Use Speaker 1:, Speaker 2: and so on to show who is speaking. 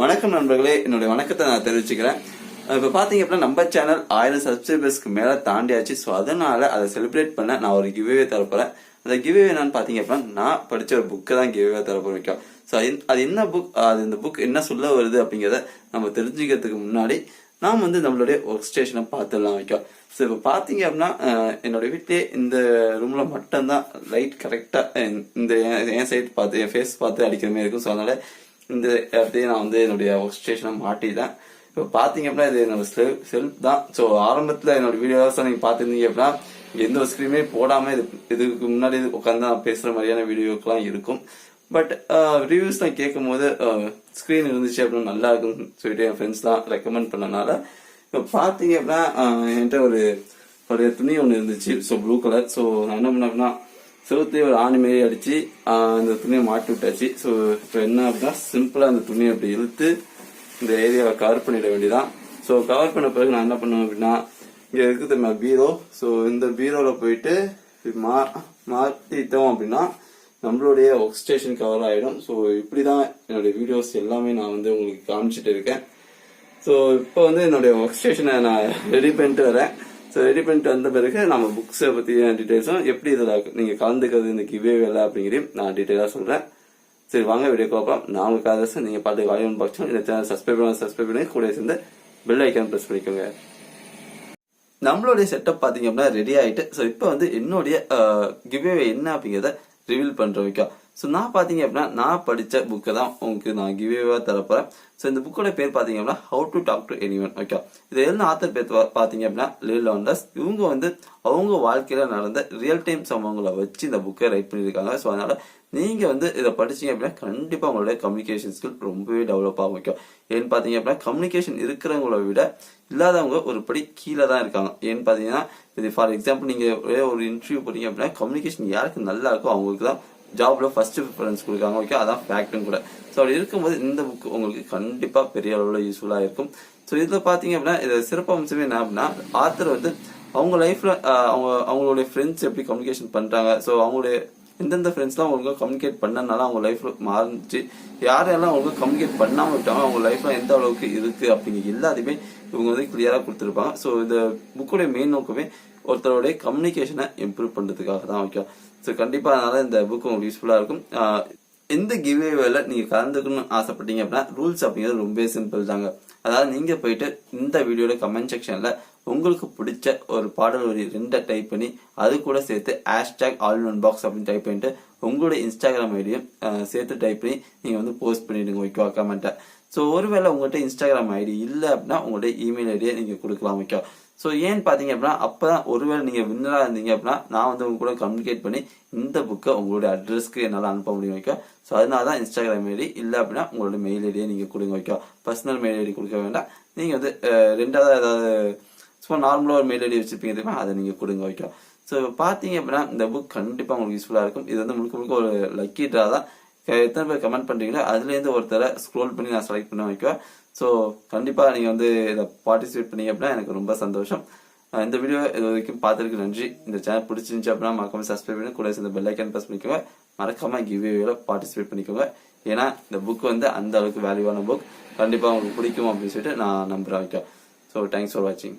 Speaker 1: வணக்கம் நண்பர்களே, என்னுடைய வணக்கத்தை நான் தெரிவிச்சுக்கிறேன். இப்போ பார்த்தீங்க அப்படின்னா நம்ம சேனல் 1000 சப்ஸ்கிரைபர்ஸ்க்கு மேலே தாண்டியாச்சு. ஸோ அதனால அதை செலிப்ரேட் பண்ண நான் ஒரு கிவ்வே தரப்போறேன். அந்த கிவ்வே என்னன்னு பார்த்தீங்க அப்படின்னா நான் படித்த ஒரு புக்கை தான் கிவ்வே தரப்போறேன். ஸோ அது என்ன புக், இந்த புக் என்ன சொல்ல வருது அப்படிங்கிறத நம்ம தெரிஞ்சுக்கிறதுக்கு முன்னாடி நாம் நம்மளுடைய ஒர்க் ஸ்டேஷனை பார்த்துடலாம் வைக்கும். ஸோ இப்போ பார்த்தீங்க அப்படின்னா என்னோட வீட்டிலே இந்த ரூமில் மட்டும்தான் லைட் கரெக்டாக இந்த என் சைட் பார்த்து என் ஃபேஸ் பார்த்து அடிக்கிற மாதிரி இருக்கும். ஸோ அதனால இந்த இடத்தையும் நான் என்னுடைய ஒர்க் ஸ்டேஷனை மாட்டிட்டேன். இப்போ பார்த்தீங்க அப்படின்னா இது என்னோட செல்ஃப் தான். ஸோ ஆரம்பத்தில் என்னோட வீடியோஸ் நீங்கள் பார்த்துருந்தீங்க அப்படின்னா எந்த ஒரு ஸ்க்ரீனுமே போடாமல் இதுக்கு முன்னாடி உட்காந்து நான் பேசுகிற மாதிரியான வீடியோக்கெல்லாம் இருக்கும். பட் ரிவ்யூஸ் நான் கேட்கும் போது ஸ்க்ரீன் இருந்துச்சு அப்படின்னு நல்லா இருக்குன்னு சொல்லிட்டு என் ஃப்ரெண்ட்ஸ் தான் ரெக்கமெண்ட் பண்ணனால இப்போ பார்த்தீங்க அப்படின்னா என்கிட்ட ஒரு துணி ஒன்று இருந்துச்சு. So blue colour. ஸோ நான் என்ன பண்ணேன் அப்படின்னா செவத்தையே ஒரு ஆணி மாரி அடிச்சு அந்த துணியை மாட்டி விட்டாச்சு. ஸோ இப்போ என்ன அப்படின்னா சிம்பிளா அந்த துணியை அப்படி இழுத்து இந்த ஏரியாவை கவர் பண்ணிட வேண்டியதான். ஸோ கவர் பண்ண பிறகு நான் என்ன பண்ணுவேன் அப்படின்னா இங்க இருக்குது பீரோ. ஸோ இந்த பீரோல போயிட்டு மாட்டிட்டோம் அப்படின்னா நம்மளுடைய ஒர்க் ஸ்டேஷன் கவர் ஆயிடும். ஸோ இப்படிதான் என்னுடைய வீடியோஸ் எல்லாமே நான் உங்களுக்கு காமிச்சிட்டு இருக்கேன். ஸோ இப்போ என்னுடைய ஒர்க் ஸ்டேஷனை நான் ரெடி பண்ணிட்டு வரேன். ஸோ ரெடி பண்ணிட்டு வந்த பிறகு நம்ம புக்ஸை பற்றி டீட்டெயில்ஸும் எப்படி இதில் நீங்கள் கலந்துக்கிறது இந்த கிவே வேலை அப்படிங்கிறதையும் நான் டீட்டெயிலாக சொல்கிறேன். சரி வாங்க வீடியோ பார்ப்போம். நான் உங்களுக்கு ஆதரசு நீங்கள் பார்த்து வாங்கணும்னு பார்த்து இந்த சேனல் சப்ஸ்கிரைப் பண்ணி கூட சேர்ந்து பெல் ஐக்கான் ப்ரெஸ் பண்ணிக்கோங்க. நம்மளுடைய செட்டப் பார்த்தீங்க அப்படின்னா ரெடி ஆகிட்டு. ஸோ இப்போ என்னுடைய கிவே என்ன அப்படிங்கிறத ரிவீல் பண்ணுறோம் வைக்கா. ஸோ நான் பார்த்தீங்க அப்படின்னா நான் படித்த புக்கை தான் உங்களுக்கு நான் கிவேவா தரப்போறேன். ஸோ இந்த புக்கோட பேர் பார்த்தீங்க அப்படின்னா how to talk to anyone. Okay, இது என்ன ஆத்தர் பேர் பார்த்தீங்க அப்படின்னா லில் லாண்டர்ஸ். இவங்க அவங்க வாழ்க்கையில நடந்த ரியல் டைம் சம்பவங்களை வச்சு இந்த புக்கை ரைட் பண்ணியிருக்காங்க. ஸோ அதனால நீங்க இதை படிச்சீங்க அப்படின்னா கண்டிப்பா உங்களுடைய கம்யூனிகேஷன் ஸ்கில் ரொம்பவே டெவலப் ஆகும். வைக்கும் ஏன்னு பார்த்தீங்க அப்படின்னா கம்யூனிகேஷன் இருக்கிறவங்கள விட இல்லாதவங்க ஒரு படி கீழே தான் இருக்காங்க. ஏன்னு பார்த்தீங்கன்னா இது ஃபார் எக்ஸாம்பிள் நீங்க ஒரு இன்டர்வியூ போறீங்க அப்படின்னா கம்யூனிகேஷன் யாருக்கு நல்லா இருக்கோ அவங்களுக்கு தான் ஜாப்ல ஃபர்ஸ்ட் ப்ரிஃபரன்ஸ் கொடுக்காங்க. ஓகே, அதான் ஃபேக்டும் கூட. ஸோ அப்படி இருக்கும்போது இந்த புக் உங்களுக்கு கண்டிப்பா பெரிய அளவில் யூஸ்ஃபுல்லா இருக்கும். ஸோ இதுல பாத்தீங்க அப்படின்னா இது சிறப்பு அம்சமே என்ன அப்படின்னா ஆத்தர் அவங்க லைஃப்ல அவங்களுடைய ஃப்ரெண்ட்ஸ் எப்படி கம்யூனிகேஷன் பண்றாங்க, ஸோ அவங்களுடைய எந்தெந்த ஃப்ரெண்ட்ஸ்லாம் அவங்களுக்கு கம்யூனிகேட் பண்ணனால அவங்க லைஃப்ல மாறிச்சு, யாரெல்லாம் அவங்களுக்கு கம்யூனிகேட் பண்ணாம விட்டாங்க, அவங்க லைஃப்ல எந்த அளவுக்கு இருக்கு அப்படிங்கிற எல்லாத்தையுமே இவங்க கிளியரா கொடுத்துருப்பாங்க. ஸோ இந்த புக்கோடைய மெயின் நோக்கமே ஒருத்தருடைய கம்யூனிகேஷனை இம்ப்ரூவ் பண்றதுக்காக தான். ஓகே, ஸோ கண்டிப்பா அதனால இந்த புக் உங்களுக்கு யூஸ்ஃபுல்லா இருக்கும். எந்த கிவ்வேல நீங்க கலந்துக்கணும்னு ஆசைப்பட்டீங்க அப்படின்னா ரூல்ஸ் அப்படிங்கிறது ரொம்ப சிம்பிள் தாங்க. அதாவது நீங்க போயிட்டு இந்த வீடியோட கமெண்ட் செக்ஷன்ல உங்களுக்கு பிடிச்ச ஒரு பாடல் ஒரு 2 டைப் பண்ணி அது கூட சேர்த்து #all1box அப்படின்னு டைப் பண்ணிட்டு உங்களுடைய இன்ஸ்டாகிராம் ஐடியும் சேர்த்து டைப் பண்ணி நீங்க போஸ்ட் பண்ணிடுங்க வைக்கோ கமெண்ட்டை. ஸோ ஒருவேளை உங்கள்கிட்ட இன்ஸ்டாகிராம் ஐடி இல்லை அப்படின்னா உங்களுடைய இமெயில் ஐடியை நீங்க கொடுக்கலாம் வைக்கோ. ஸோ ஏன்னு பாத்தீங்க அப்படின்னா அப்பதான் ஒருவேளை நீங்க வின்னரா இருந்தீங்க அப்படின்னா நான் உங்க கூட கம்யூனிகேட் பண்ணி இந்த புக்கை உங்களுடைய அட்ரஸ்க்கு என்னால் அனுப்ப முடியும் வைக்கோ. ஸோ அதனாலதான் இன்ஸ்டாகிராம் ஐடி இல்லை அப்படின்னா உங்களோட மெயில் ஐடியை நீங்க கொடுங்க வைக்கோ. பர்சனல் மெயில் ஐடி கொடுக்க வேண்டாம். நீங்க ரெண்டாவது ஏதாவது சும்மா நார்மலா ஒரு மெயில் ஐடி வச்சிருப்பீங்க தெரியுமா, அதை நீங்க கொடுங்க வைக்கோ. ஸோ பாத்தீங்க அப்படின்னா இந்த புக் கண்டிப்பா உங்களுக்கு யூஸ்ஃபுல்லா இருக்கும். இது முழுக்க முழுக்க ஒரு லக்கி ட்ரா தான். எத்தனை பேர் கமெண்ட் பண்றீங்களோ அதுல இருந்து ஒருத்தரை ஸ்க்ரோல் பண்ணி நான் செலக்ட் பண்ண வைக்கோ. ஸோ கண்டிப்பா நீங்க இதை பார்ட்டிசிபேட் பண்ணீங்க அப்படின்னா எனக்கு ரொம்ப சந்தோஷம். இந்த வீடியோ இது வரைக்கும் பார்த்துருக்கு நன்றி. இந்த சேனல் பிடிச்சிருந்துச்சு அப்படின்னா மறக்காம சப்ஸ்கிரைப் பண்ணி கூட சேர்ந்து பெல் ஐக்கான் பிரஸ் பண்ணிக்கோங்க. மறக்காம கிவ்வேல பார்ட்டிசிபேட் பண்ணிக்கோங்க. ஏன்னா இந்த புக் அந்த அளவுக்கு வேல்யூவான புக். கண்டிப்பா உங்களுக்கு பிடிக்கும் அப்படின்னு சொல்லிட்டு நான் நம்புறேன். ஸோ தேங்க்ஸ் ஃபார் வாட்சிங்.